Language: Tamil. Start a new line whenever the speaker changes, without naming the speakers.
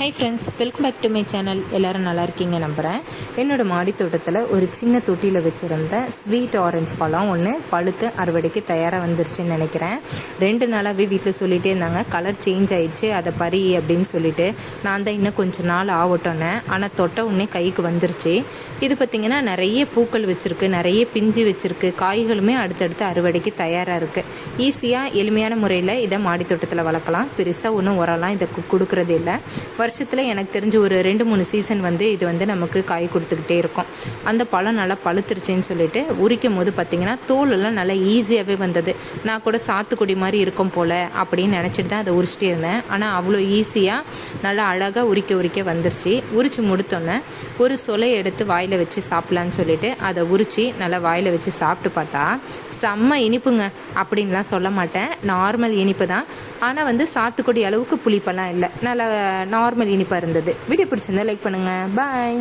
Hi friends, welcome back to my channel. எல்லோரும் நல்லா இருக்கீங்க நம்புகிறேன். என்னோடய மாடி தோட்டத்தில் ஒரு சின்ன தொட்டியில் வச்சுருந்த ஸ்வீட் ஆரஞ்சு பழம் ஒன்று பழுத்து அறுவடைக்கு தயாராக வந்துருச்சுன்னு நினைக்கிறேன். 2 நாளாகவே வீட்டில் சொல்லிகிட்டே இருந்தாங்க, கலர் சேஞ்ச் ஆயிடுச்சு, அதை பறி அப்படின்னு சொல்லிட்டு. நான் தான் இன்னும் கொஞ்சம் நாள் ஆகட்டோன்னே, ஆனால் தொட்ட உடனே கைக்கு வந்துருச்சு. இது பார்த்திங்கன்னா நிறைய பூக்கள் வச்சுருக்கு, நிறைய பிஞ்சு வச்சுருக்கு, காய்களுமே அடுத்தடுத்து அறுவடைக்கு தயாராக இருக்குது. ஈஸியாக எளிமையான முறையில் இதை மாடி தோட்டத்தில் வளர்க்கலாம். பெருசாக ஒன்றும் உரம்லாம் இதை கொடுக்குறது இல்லை. வருஷத்தில் எனக்கு தெரிஞ்ச ஒரு 2-3 சீசன் இது நமக்கு காய் கொடுத்துக்கிட்டே இருக்கும். அந்த பழம் நல்லா பழுத்துருச்சுன்னு சொல்லிட்டு உரிக்கும் போது பார்த்திங்கன்னா தோலெல்லாம் நல்லா ஈஸியாகவே வந்தது. நான் கூட சாத்துக்குடி மாதிரி இருக்கும் போல் அப்படின்னு நினச்சிட்டு தான் அதை உரிச்சிட்டே இருந்தேன். ஆனால் அவ்வளோ ஈஸியாக நல்லா அழகாக உரிக்க வந்துருச்சு. உரித்து முடித்தோன்னே ஒரு சொலை எடுத்து வாயில் வச்சு சாப்பிட்லான்னு சொல்லிட்டு அதை உரித்து நல்லா வாயில் வச்சு சாப்பிட்டு பார்த்தா செம்ம இனிப்புங்க. அப்படின்லாம் சொல்ல மாட்டேன், நார்மல் இனிப்பு தான். ஆனால் சாத்துக்குடி அளவுக்கு புளிப்பெல்லாம் இல்லை, நல்லா நார்மல் இனிப்பாக இருந்தது. வீடியோ பிடிச்சிருந்தா லைக் பண்ணுங்கள். பாய்.